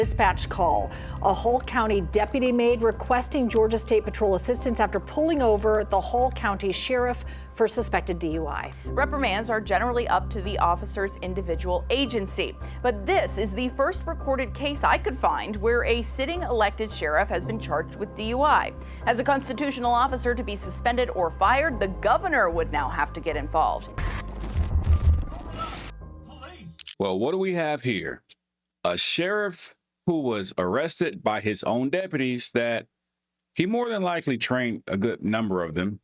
Dispatch call. A Hull County deputy made requesting Georgia State Patrol assistance after pulling over the Hull County Sheriff for suspected DUI. Reprimands are generally up to the officer's individual agency, but this is the first recorded case I could find where a sitting elected sheriff has been charged with DUI. As a constitutional officer to be suspended or fired, the governor would now have to get involved. Well, what do we have here? A sheriff who was arrested by his own deputies that he more than likely trained a good number of them.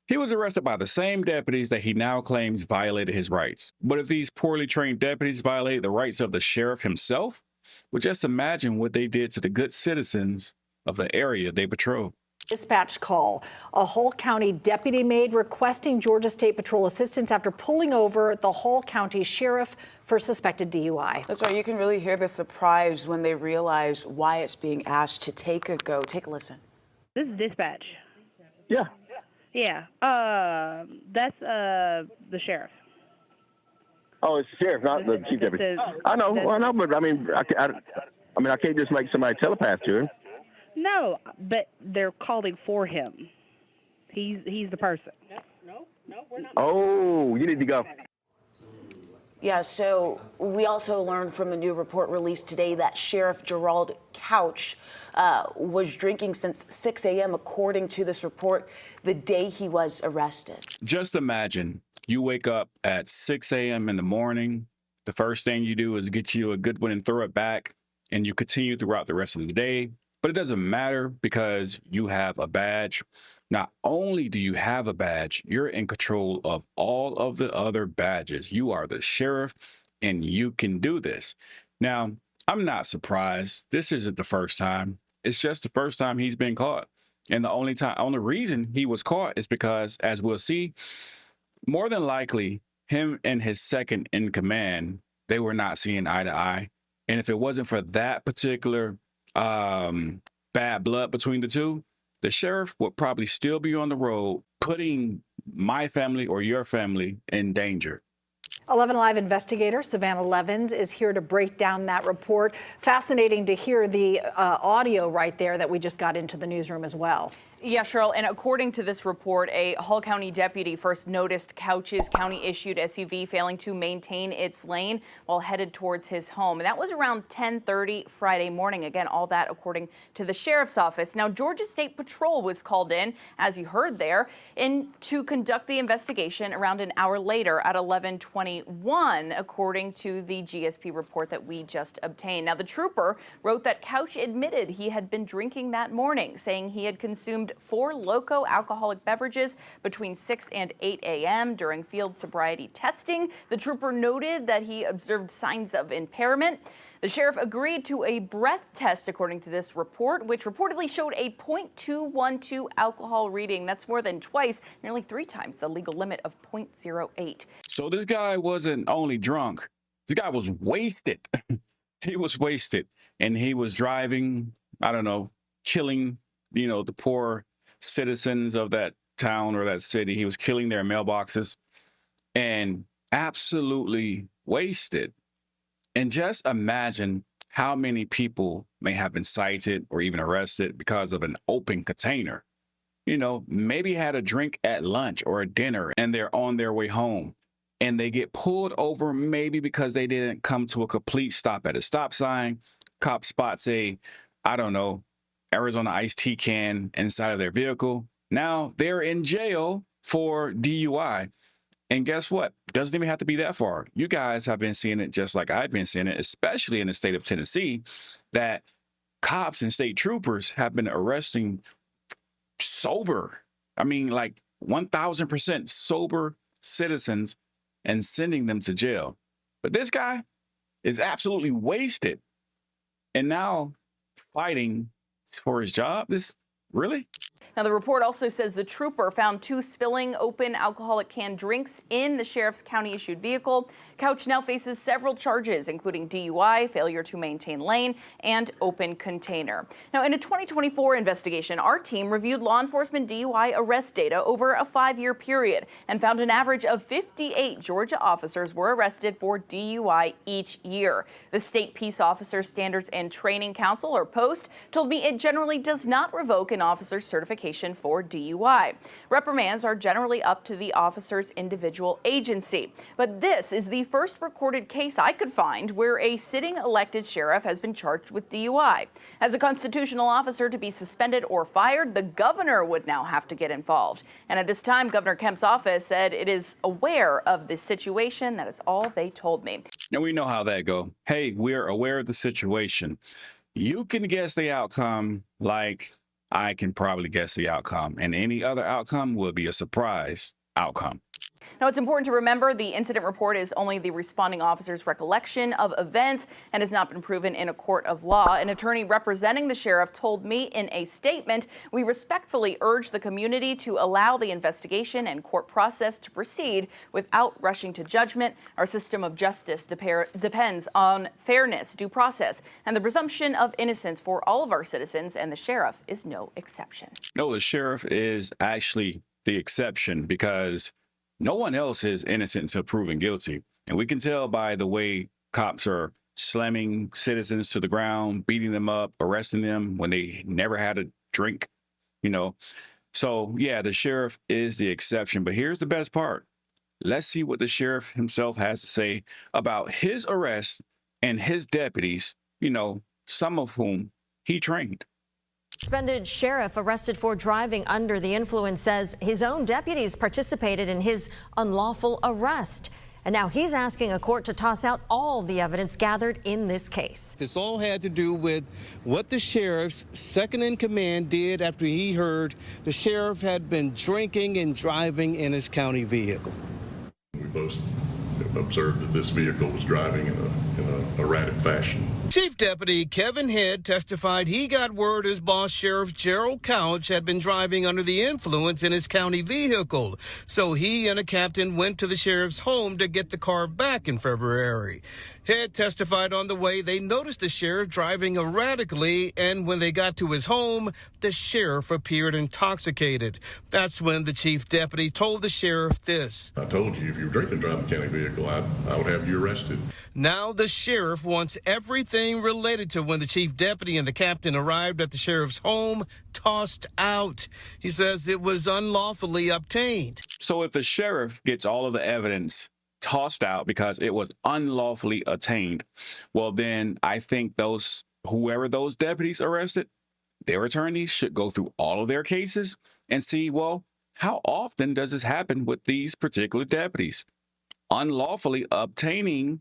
He was arrested by the same deputies that he now claims violated his rights. But if these poorly trained deputies violate the rights of the sheriff himself, well, just imagine what they did to the good citizens of the area they patrol. Dispatch call. A Hull County deputy made requesting Georgia State Patrol assistance after pulling over the Hull County Sheriff for suspected DUI. That's right. You can really hear the surprise when they realize why it's being asked to take a go. Take a listen. This is dispatch. Yeah. Yeah. That's the sheriff. Oh, it's the sheriff, not the chief deputy. I know, but I mean, I can't just make somebody telepath to him. No, but they're calling for him. He's the person. No, we're not. Oh, you need to go. Yeah, so we also learned from a new report released today that Sheriff Gerald Couch was drinking since 6 a.m. according to this report, the day he was arrested. Just imagine you wake up at 6 a.m. in the morning. The first thing you do is get you a good one and throw it back, and you continue throughout the rest of the day. But it doesn't matter because you have a badge. Not only do you have a badge, you're in control of all of the other badges. You are the sheriff and you can do this. Now, I'm not surprised. This isn't the first time. It's just the first time he's been caught. And the only reason he was caught is because, as we'll see, more than likely, him and his second in command, they were not seeing eye to eye. And if it wasn't for that particular bad blood between the two, the sheriff would probably still be on the road, putting my family or your family in danger. 11 Live investigator Savannah Levins is here to break down that report. Fascinating to hear the audio right there that we just got into the newsroom as well. Yeah, Cheryl, and according to this report, a Hull County deputy first noticed Couch's county-issued SUV failing to maintain its lane while headed towards his home. And that was around 10:30 Friday morning. Again, all that according to the sheriff's office. Now, Georgia State Patrol was called in, as you heard there, to conduct the investigation around an hour later at 11:21, according to the GSP report that we just obtained. Now, the trooper wrote that Couch admitted he had been drinking that morning, saying he had consumed 4 loco alcoholic beverages between 6 and 8 a.m. during field sobriety testing. The trooper noted that he observed signs of impairment. The sheriff agreed to a breath test, according to this report, which reportedly showed a .212 alcohol reading. That's more than twice, nearly 3 times the legal limit of .08. So this guy wasn't only drunk, this guy was wasted. He was wasted, and he was driving, I don't know, killing the poor citizens of that town or that city. He was killing their mailboxes and absolutely wasted. And just imagine how many people may have been cited or even arrested because of an open container. Maybe had a drink at lunch or a dinner and they're on their way home and they get pulled over maybe because they didn't come to a complete stop at a stop sign. Cop spots I don't know, Arizona iced tea can inside of their vehicle. Now they're in jail for DUI. And guess what? Doesn't even have to be that far. You guys have been seeing it just like I've been seeing it, especially in the state of Tennessee, that cops and state troopers have been arresting sober, like 1,000% sober citizens and sending them to jail. But this guy is absolutely wasted and now fighting for his job. This really? Now, the report also says the trooper found 2 spilling open alcoholic canned drinks in the sheriff's county-issued vehicle. Couch now faces several charges, including DUI, failure to maintain lane, and open container. Now, in a 2024 investigation, our team reviewed law enforcement DUI arrest data over a 5-year period and found an average of 58 Georgia officers were arrested for DUI each year. The State Peace Officer Standards and Training Council, or POST, told me it generally does not revoke an officer's certification for DUI. Reprimands are generally up to the officer's individual agency. But this is the first recorded case I could find where a sitting elected sheriff has been charged with DUI. As a constitutional officer to be suspended or fired, the governor would now have to get involved. And at this time, Governor Kemp's office said it is aware of this situation. That is all they told me. And we know how that go. Hey, we're aware of the situation. You can guess the outcome like I can probably guess the outcome, and any other outcome will be a surprise outcome. Now, it's important to remember the incident report is only the responding officer's recollection of events and has not been proven in a court of law. An attorney representing the sheriff told me in a statement, "We respectfully urge the community to allow the investigation and court process to proceed without rushing to judgment. Our system of justice depends on fairness, due process, and the presumption of innocence for all of our citizens, and the sheriff is no exception." No, the sheriff is actually the exception because no one else is innocent until proven guilty. And we can tell by the way cops are slamming citizens to the ground, beating them up, arresting them when they never had a drink, So, yeah, the sheriff is the exception. But here's the best part. Let's see what the sheriff himself has to say about his arrest and his deputies, some of whom he trained. Suspended sheriff arrested for driving under the influence says his own deputies participated in his unlawful arrest. And now he's asking a court to toss out all the evidence gathered in this case. This all had to do with what the sheriff's second in command did after he heard the sheriff had been drinking and driving in his county vehicle. We both observed that this vehicle was driving in a erratic fashion. Chief Deputy Kevin Head testified he got word his boss, Sheriff Gerald Couch, had been driving under the influence in his county vehicle. So he and a captain went to the sheriff's home to get the car back in February. Head testified on the way they noticed the sheriff driving erratically, and when they got to his home, the sheriff appeared intoxicated. That's when the chief deputy told the sheriff this. I told you if you were drinking driving a county vehicle, I would have you arrested. Now the sheriff wants everything related to when the chief deputy and the captain arrived at the sheriff's home tossed out. He says it was unlawfully obtained. So if the sheriff gets all of the evidence tossed out because it was unlawfully attained, well, then I think whoever those deputies arrested, their attorneys should go through all of their cases and see, well, how often does this happen with these particular deputies? Unlawfully obtaining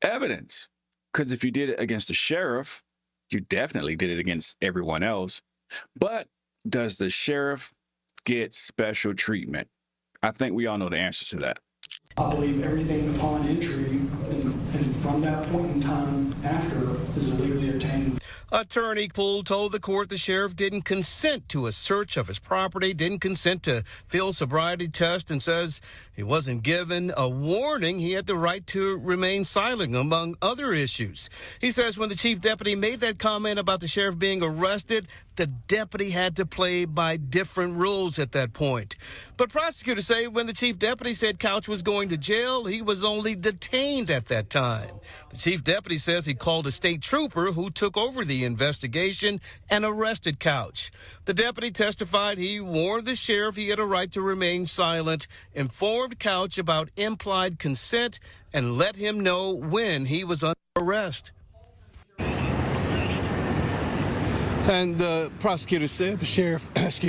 evidence. Because if you did it against the sheriff, you definitely did it against everyone else. But does the sheriff get special treatment? I think we all know the answer to that. I believe everything upon entry and from that point in time after is illegally obtained. Attorney Poole told the court the sheriff didn't consent to a search of his property, didn't consent to field sobriety test, and says he wasn't given a warning. He had the right to remain silent, among other issues. He says when the chief deputy made that comment about the sheriff being arrested, the deputy had to play by different rules at that point. But prosecutors say when the chief deputy said Couch was going to jail, he was only detained at that time. The chief deputy says he called a state trooper who took over the investigation and arrested Couch. The deputy testified he warned the sheriff he had a right to remain silent, informed Couch about implied consent, and let him know when he was under arrest. And the prosecutor said the sheriff,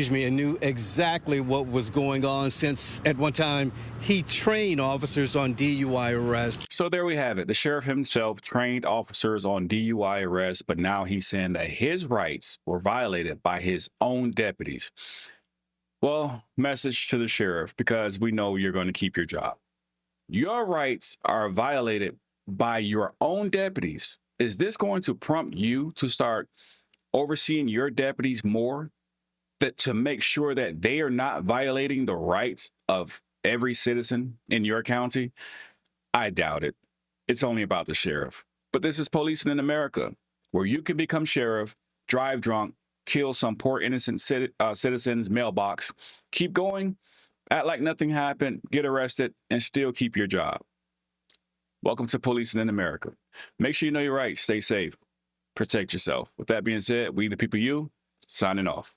knew exactly what was going on since at one time he trained officers on DUI arrests. So there we have it. The sheriff himself trained officers on DUI arrests, but now he's saying that his rights were violated by his own deputies. Well, message to the sheriff, because we know you're going to keep your job. Your rights are violated by your own deputies. Is this going to prompt you to start overseeing your deputies more that to make sure that they are not violating the rights of every citizen in your county? I doubt it. It's only about the sheriff. But this is policing in America, where you can become sheriff, drive drunk, kill some poor innocent citizen's mailbox, keep going, act like nothing happened, get arrested, and still keep your job. Welcome to policing in America. Make sure you know your rights, stay safe, protect yourself. With that being said, we the people, you, signing off.